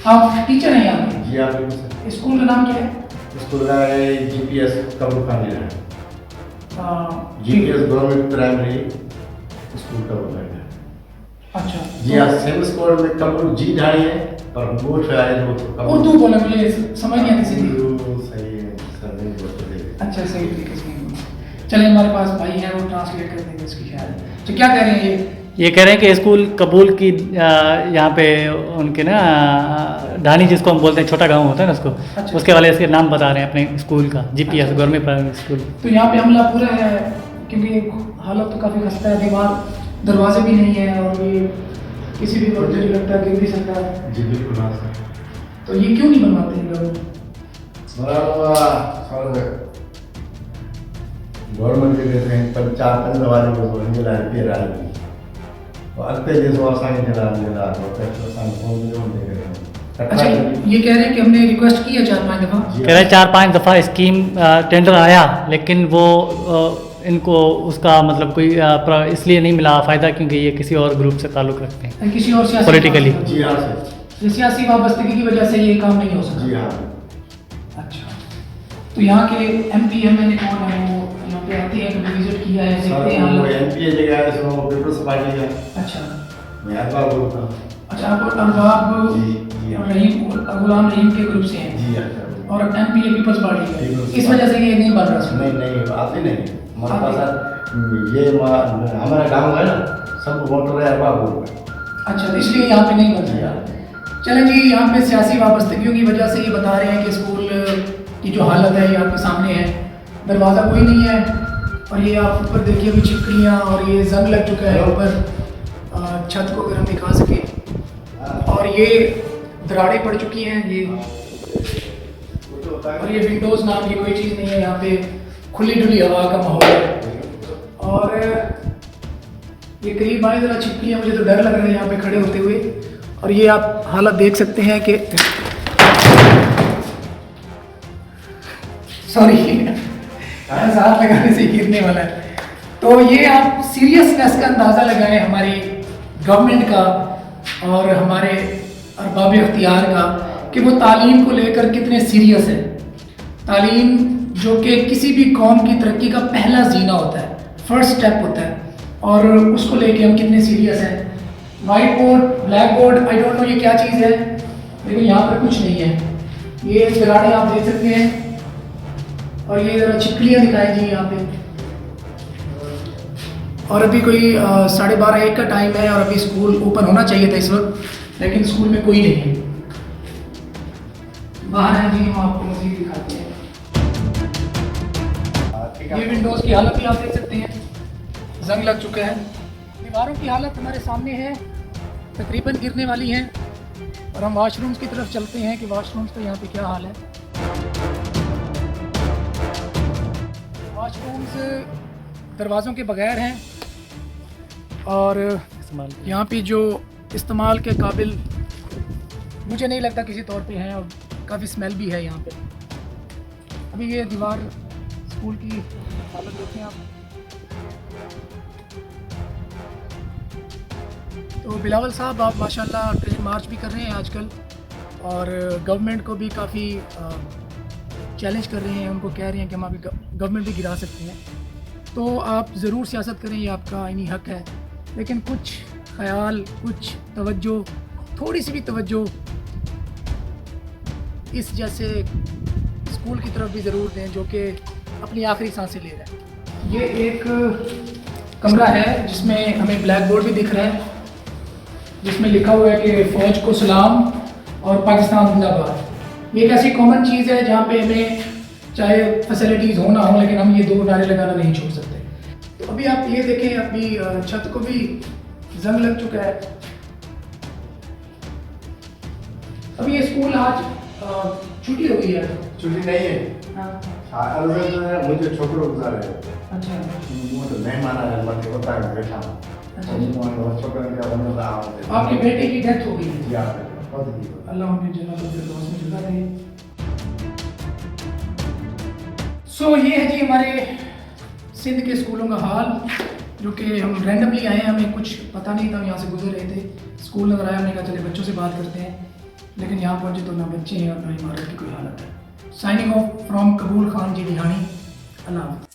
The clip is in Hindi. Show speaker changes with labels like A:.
A: आप टीचर हैं यहाँ पे?
B: जी आप बिल्कुल सर।
A: स्कूल का नाम क्या है?
B: स्कूल का है GPS कबूल खान है।
A: ठीक है।
B: GPS गवर्नमेंट प्राइमरी स्कूल कबूल है।
A: अच्छा
B: जी हाँ, सेम स्कूल में कबूल जी ढाई है पर बोल से आए लोग
A: उर्दू बोले, मुझे समझ नहीं आती सीधी।
B: सही है सर, नहीं बोलते।
A: अच्छा सही तरीके से नहीं बोले। चलिए हमारे पास भाई है, वो ट्रांसलेट कर देंगे इसकी शायद। तो क्या कह रहे हैं
C: ये कह रहे हैं कि स्कूल कबूल की यहाँ पे उनके ना ढानी जिसको हम बोलते हैं, छोटा गांव होता है ना उसको,
A: अच्छा।
C: उसके वाले इसके नाम बता रहे हैं अपने स्कूल का, GPS गवर्नमेंट प्राइमरी स्कूल।
A: तो यहाँ पे हमला पूरा है क्योंकि हालत तो काफ़ी खस्ता है, दीवार दरवाजे भी नहीं है और ये किसी भी वक्त मुझे लगता है गिर भी सकता है।
B: जी बिल्कुल हाँ सर।
A: तो ये क्यों नहीं बनवाते हैं लोग?
B: गवर्नमेंट के देते हैं पर 4-5 वाले को हिंदी लाइन पे रहा है और अगले देश वासानी जला जला और पैसे सामान फोन में होने के।
A: अच्छा ये कह रहे हैं कि हमने रिक्वेस्ट की है 4-5 दफ़ा।
C: कह रहे हैं 4-5 दफ़ा स्कीम टेंडर आया लेकिन वो इनको उसका मतलब कोई इसलिए नहीं मिला फ़ायदा क्योंकि ये किसी और ग्रुप से ताल्लुक़ रखते हैं,
A: किसी और सियासी
C: पॉलिटिकली।
B: जी हाँ सर।
A: सियासी वाबस्तगी की वजह से ये काम नहीं हो सकता।
B: जी हाँ।
A: अच्छा तो यहाँ के MP MLA कौन है? वो यहाँ पे आते हैं, कभी विजिट किया है,
B: सर
A: देखते हैं
B: वो
A: हालत?
B: MP जगह है सो पीपल्स पार्टी का
A: अच्छा
B: मैं अरबाब बोलता हूँ।
A: अच्छा आप अरबाब
B: जी जी हाँ।
A: रहीम, गुलाम रहीम के ग्रुप से हैं
B: जी हाँ।
A: और MP पीपल्स पार्टी के,
B: पीपल्स
A: इस वजह से ये नहीं बन रहा।
B: नहीं नहीं आते नहीं हमारे पास सर। ये हमारा गांव है ना, सब वोटर है अरबाब बोलता।
A: अच्छा तो इसलिए यहाँ पे नहीं बन
B: जी
A: रहा।
B: हाँ।
A: चलें जी, यहाँ पे सियासी वाबस्तगियों की वजह से ये बता रहे हैं कि स्कूल की जो हालत है ये आपके सामने है, दरवाज़ा कोई नहीं है और ये आप ऊपर देखिए अभी छिपकलियाँ और ये जंग लग चुका है ऊपर छत को, अगर हम दिखा सकें, और ये दरारें पड़ चुकी हैं ये, और ये विंडोज़ नाम की कोई चीज़ नहीं है यहाँ पे, खुली डुली हवा का माहौल है। और ये करीब आए ज़रा छिपकलियाँ, मुझे तो डर लग रहा है यहाँ पे खड़े होते हुए। और ये आप हालत देख सकते हैं कि सॉरी हाथ लगाने से गिरने वाला है। तो ये आप सीरियसनेस का अंदाज़ा लगाएं हमारी गवर्नमेंट का और हमारे अरबाब इख्तियार का कि वो तालीम को लेकर कितने सीरियस है। तालीम जो कि किसी भी कौम की तरक्की का पहला जीना होता है, फर्स्ट स्टेप होता है, और उसको लेके हम कितने सीरियस हैं। White board, black board, I don't know ये क्या चीज़ है, लेकिन यहाँ पर कुछ नहीं है। ये दरारें आप देख सकते हैं और ये ज़रा छिपकलियाँ दिखाई जी यहाँ पे। और अभी कोई 12:30-1 का टाइम है और अभी स्कूल ओपन होना चाहिए था इस वक्त, लेकिन स्कूल में कोई नहीं है। बाहर है जी, हम आपको मज़ीद दिखाते हैं। ये विंडोज़ की हालत भी आप देख सकते हैं, जंग लग चुका है। दीवारों की हालत हमारे सामने है, तकरीबन गिरने वाली हैं। और हम वाशरूम्स की तरफ चलते हैं कि वाशरूम्स का यहाँ पे क्या हाल है। वाशरूम्स दरवाज़ों के बगैर हैं और यहाँ पे जो इस्तेमाल के काबिल मुझे नहीं लगता किसी तौर पे हैं, और काफ़ी स्मेल भी है यहाँ पे। अभी ये दीवार स्कूल की हालत देखें आप। तो बिलावल साहब आप माशाल्लाह ट्रेन मार्च भी कर रहे हैं आजकल, और गवर्नमेंट को भी काफ़ी चैलेंज कर रहे हैं, उनको कह रहे हैं कि हम अभी गवर्नमेंट भी गिरा सकते हैं। तो आप ज़रूर सियासत करें, ये आपका आईनी हक है, लेकिन कुछ ख्याल, कुछ तवज्जो, थोड़ी सी भी तवज्जो इस जैसे स्कूल की तरफ भी ज़रूर दें जो कि अपनी आखिरी सांसें ले रहा है। ये एक कमरा है जिसमें हमें ब्लैक बोर्ड भी दिख रहा है, जिसमें लिखा हुआ है कि फ़ौज को सलाम और पाकिस्तान जिंदाबाद। ये एक ऐसी कॉमन चीज़ है जहाँ पे हमें चाहे फैसिलिटीज़ हो ना हो, लेकिन हम ये 2 नारे लगाना नहीं छोड़ सकते। तो अभी आप ये देखें, अभी छत को भी जंग लग चुका है। अभी ये स्कूल आज छुट्टी हो गई है।
B: छुट्टी नहीं है।
A: हाँ।
B: मुझे छोकरो गुजार है।
A: अच्छा
B: तो मेहमान आ रहे हैं, होता है बैठा हूँ।
A: आपके बेटे की डेथ हो गई है।
B: जी आप
A: अल्लाह उन्हें जन्नत में जगह दे। सो ये है जी हमारे सिंध के स्कूलों का हाल, जो कि हम रैंडमली आए हैं, हमें कुछ पता नहीं था, हम यहाँ से गुजर रहे थे, स्कूल नज़र आया, हमने कहा चले बच्चों से बात करते हैं। लेकिन यहाँ पहुँचे तो ना बच्चे हैं और ना इमारत की कोई हालत है। साइनिंग ऑफ फ्रॉम कबूल खान जी दिहानी। अल्लाह हाफ़िज़।